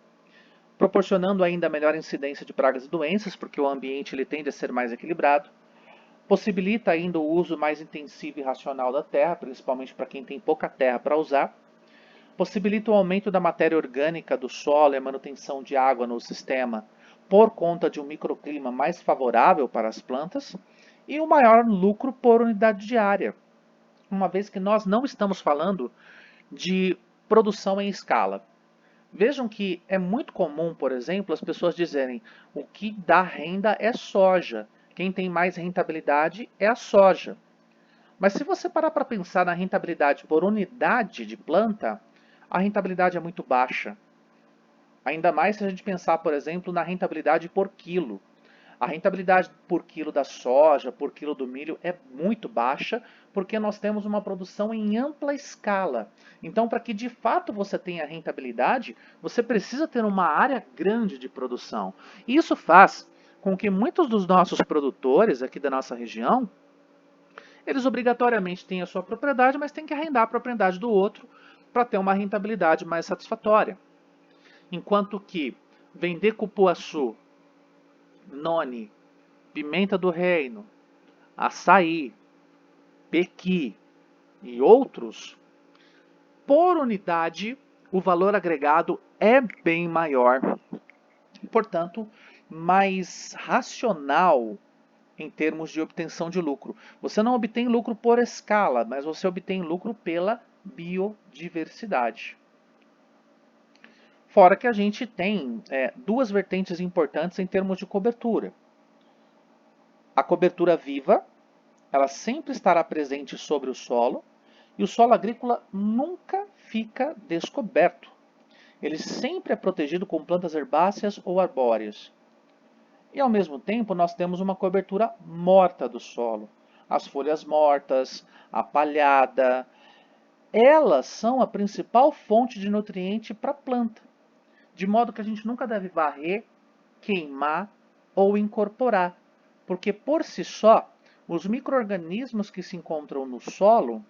proporcionando ainda melhor incidência de pragas e doenças, porque o ambiente ele tende a ser mais equilibrado, possibilita ainda o uso mais intensivo e racional da terra, principalmente para quem tem pouca terra para usar, possibilita o aumento da matéria orgânica do solo e a manutenção de água no sistema por conta de um microclima mais favorável para as plantas, e o maior lucro por unidade diária, uma vez que nós não estamos falando de produção em escala. Vejam que é muito comum, por exemplo, as pessoas dizerem o que dá renda é soja. Quem tem mais rentabilidade é a soja. Mas se você parar para pensar na rentabilidade por unidade de planta, a rentabilidade é muito baixa. Ainda mais se a gente pensar, por exemplo, na rentabilidade por quilo. A rentabilidade por quilo da soja, por quilo do milho é muito baixa, porque nós temos uma produção em ampla escala. Então, para que de fato você tenha rentabilidade, você precisa ter uma área grande de produção. E isso faz com que muitos dos nossos produtores aqui da nossa região, eles obrigatoriamente têm a sua propriedade, mas têm que arrendar a propriedade do outro para ter uma rentabilidade mais satisfatória. Enquanto que vender cupuaçu, noni, pimenta do reino, açaí, pequi e outros, por unidade o valor agregado é bem maior, portanto, mais racional em termos de obtenção de lucro. Você não obtém lucro por escala, mas você obtém lucro pela biodiversidade. Fora que a gente tem duas vertentes importantes em termos de cobertura. A cobertura viva, ela sempre estará presente sobre o solo, e o solo agrícola nunca fica descoberto. Ele sempre é protegido com plantas herbáceas ou arbóreas. E ao mesmo tempo nós temos uma cobertura morta do solo. As folhas mortas, a palhada, elas são a principal fonte de nutriente para a planta. De modo que a gente nunca deve varrer, queimar ou incorporar, porque por si só, os micro-organismos que se encontram no solo,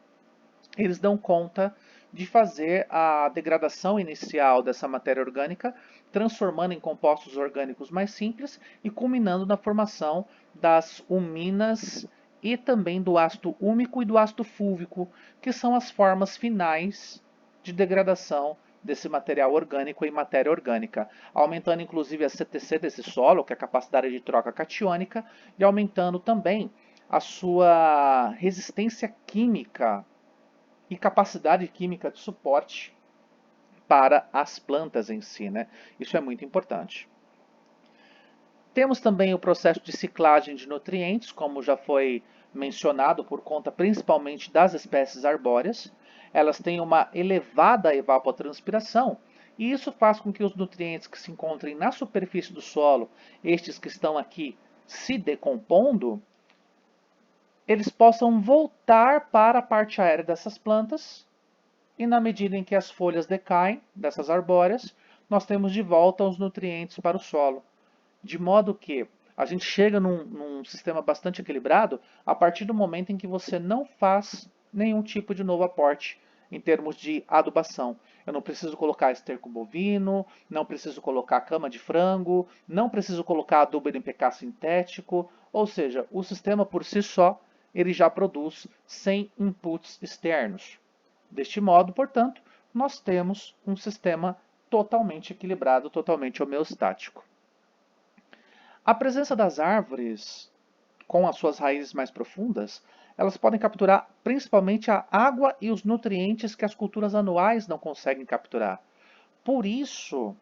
eles dão conta de fazer a degradação inicial dessa matéria orgânica, transformando em compostos orgânicos mais simples e culminando na formação das huminas e também do ácido úmico e do ácido fúlvico, que são as formas finais de degradação desse material orgânico em matéria orgânica, aumentando inclusive a CTC desse solo, que é a capacidade de troca catiônica, e aumentando também a sua resistência química e capacidade química de suporte para as plantas em si, né? Isso é muito importante. Temos também o processo de ciclagem de nutrientes, como já foi mencionado, por conta principalmente das espécies arbóreas. Elas têm uma elevada evapotranspiração, e isso faz com que os nutrientes que se encontrem na superfície do solo, estes que estão aqui se decompondo, eles possam voltar para a parte aérea dessas plantas, e na medida em que as folhas decaem, dessas arbóreas, nós temos de volta os nutrientes para o solo. De modo que a gente chega num sistema bastante equilibrado a partir do momento em que você não faz nenhum tipo de novo aporte em termos de adubação. Eu não preciso colocar esterco bovino, não preciso colocar cama de frango, não preciso colocar adubo NPK sintético, ou seja, o sistema por si só ele já produz sem inputs externos. Deste modo, portanto, nós temos um sistema totalmente equilibrado, totalmente homeostático. A presença das árvores, com as suas raízes mais profundas, elas podem capturar principalmente a água e os nutrientes que as culturas anuais não conseguem capturar. Por isso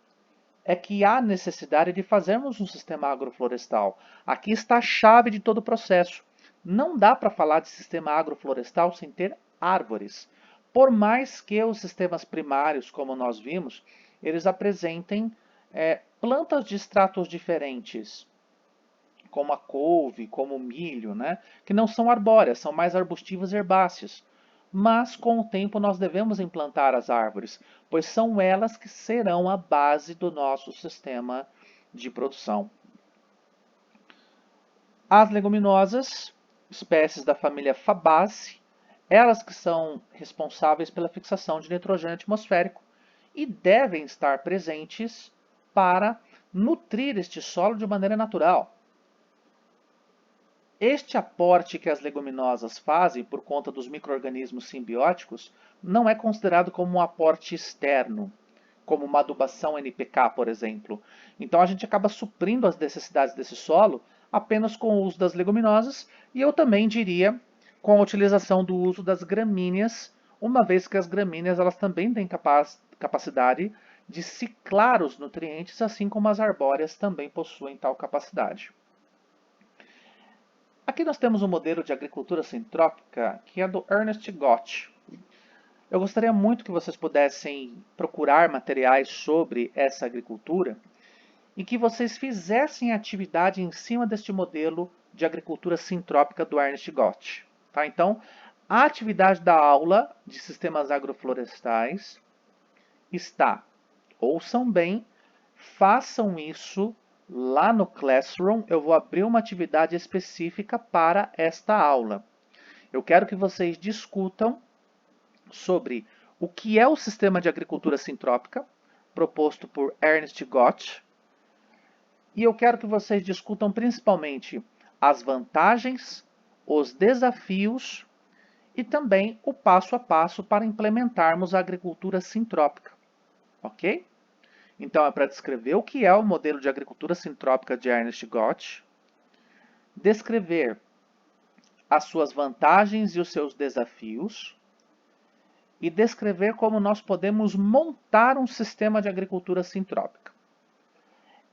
é que há necessidade de fazermos um sistema agroflorestal. Aqui está a chave de todo o processo. Não dá para falar de sistema agroflorestal sem ter árvores. Por mais que os sistemas primários, como nós vimos, eles apresentem plantas de estratos diferentes, como a couve, como o milho, né? Que não são arbóreas, são mais arbustivas e herbáceas. Mas com o tempo nós devemos implantar as árvores, pois são elas que serão a base do nosso sistema de produção. As leguminosas, espécies da família Fabaceae, elas que são responsáveis pela fixação de nitrogênio atmosférico e devem estar presentes para nutrir este solo de maneira natural. Este aporte que as leguminosas fazem por conta dos micro-organismos simbióticos não é considerado como um aporte externo, como uma adubação NPK, por exemplo. Então a gente acaba suprindo as necessidades desse solo apenas com o uso das leguminosas e eu também diria com a utilização do uso das gramíneas, uma vez que as gramíneas elas também têm capacidade de ciclar os nutrientes, assim como as arbóreas também possuem tal capacidade. Aqui nós temos um modelo de agricultura sintrópica que é do Ernest Gott. Eu gostaria muito que vocês pudessem procurar materiais sobre essa agricultura e que vocês fizessem atividade em cima deste modelo de agricultura sintrópica do Ernest Gott. Tá? Então, a atividade da aula de sistemas agroflorestais está, ouçam bem, façam isso lá no Classroom. Eu vou abrir uma atividade específica para esta aula. Eu quero que vocês discutam sobre o que é o sistema de agricultura sintrópica, proposto por Ernest Gott, e eu quero que vocês discutam principalmente as vantagens, os desafios e também o passo a passo para implementarmos a agricultura sintrópica, ok? Então é para descrever o que é o modelo de agricultura sintrópica de Ernest Gott, descrever as suas vantagens e os seus desafios, e descrever como nós podemos montar um sistema de agricultura sintrópica.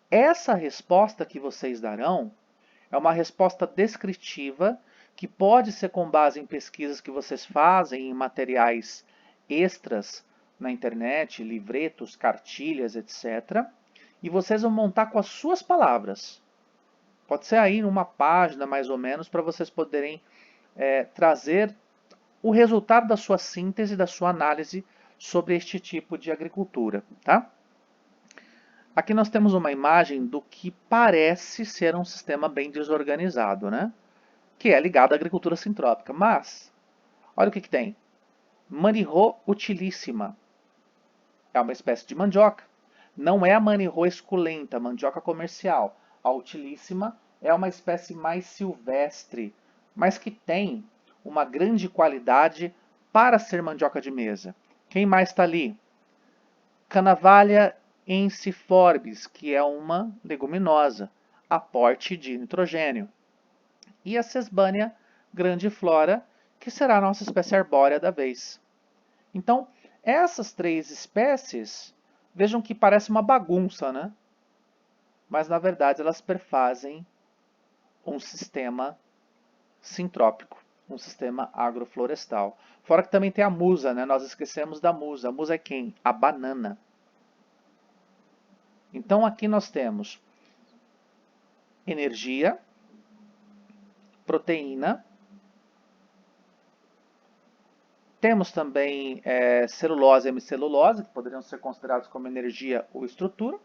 Essa resposta que vocês darão é uma resposta descritiva que pode ser com base em pesquisas que vocês fazem, em materiais extras na internet, livretos, cartilhas, etc. E vocês vão montar com as suas palavras. Pode ser aí numa página, mais ou menos, para vocês poderem trazer o resultado da sua síntese, da sua análise sobre este tipo de agricultura. Tá? Aqui nós temos uma imagem do que parece ser um sistema bem desorganizado, né? Que é ligado à agricultura sintrópica. Mas, olha o que tem. Manihô utilíssima. É uma espécie de mandioca. Não é a Manihô esculenta, mandioca comercial. A utilíssima é uma espécie mais silvestre, mas que tem uma grande qualidade para ser mandioca de mesa. Quem mais está ali? Canavalha ensiforbis, que é uma leguminosa, aporte de nitrogênio. E a Sesbania grandiflora, que será a nossa espécie arbórea da vez. Então, essas três espécies, vejam que parece uma bagunça, né? Mas, na verdade, elas perfazem um sistema sintrópico, um sistema agroflorestal. Fora que também tem a musa, né? Nós esquecemos da musa. A musa é quem? A banana. Então, aqui nós temos energia, proteína, temos também celulose e hemicelulose, que poderiam ser considerados como energia ou estrutura,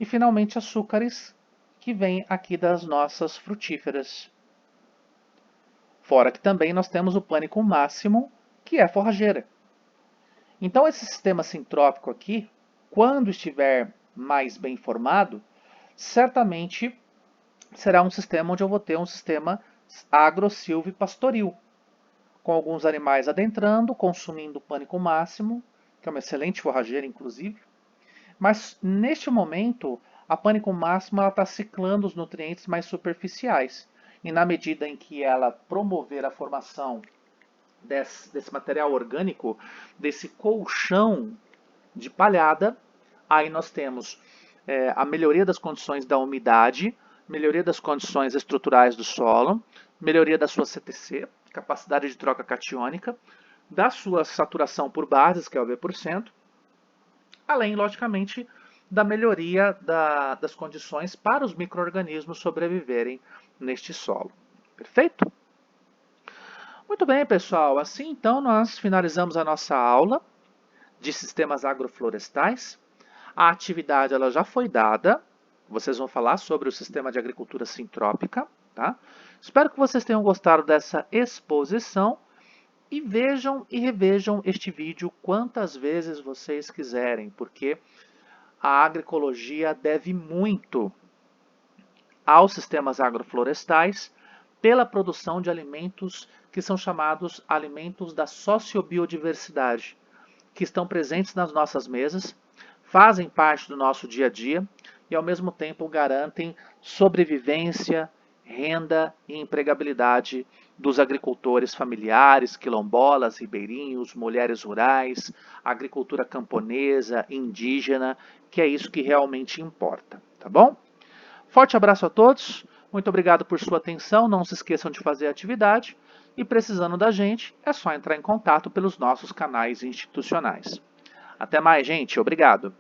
e finalmente açúcares, que vêm aqui das nossas frutíferas. Fora que também nós temos o pânico máximo, que é a forrageira. Então esse sistema sintrópico aqui, quando estiver mais bem formado, certamente será um sistema onde eu vou ter um sistema agro-silvipastoril, com alguns animais adentrando, consumindo o pânico máximo, que é uma excelente forrageira, inclusive, Mas neste momento, a pânico máxima está ciclando os nutrientes mais superficiais. E na medida em que ela promover a formação desse material orgânico, desse colchão de palhada, aí nós temos a melhoria das condições da umidade, melhoria das condições estruturais do solo, melhoria da sua CTC, capacidade de troca catiônica, da sua saturação por bases, que é o B%, além, logicamente, da melhoria das condições para os micro-organismos sobreviverem neste solo. Perfeito? Muito bem, pessoal. Assim, então, nós finalizamos a nossa aula de sistemas agroflorestais. A atividade ela já foi dada. Vocês vão falar sobre o sistema de agricultura sintrópica. Tá? Espero que vocês tenham gostado dessa exposição. E vejam e revejam este vídeo quantas vezes vocês quiserem, porque a agroecologia deve muito aos sistemas agroflorestais pela produção de alimentos que são chamados alimentos da sociobiodiversidade, que estão presentes nas nossas mesas, fazem parte do nosso dia a dia e ao mesmo tempo garantem sobrevivência, renda e empregabilidade dos agricultores familiares, quilombolas, ribeirinhos, mulheres rurais, agricultura camponesa, indígena, que é isso que realmente importa, tá bom? Forte abraço a todos, muito obrigado por sua atenção, não se esqueçam de fazer a atividade e precisando da gente, é só entrar em contato pelos nossos canais institucionais. Até mais, gente, obrigado!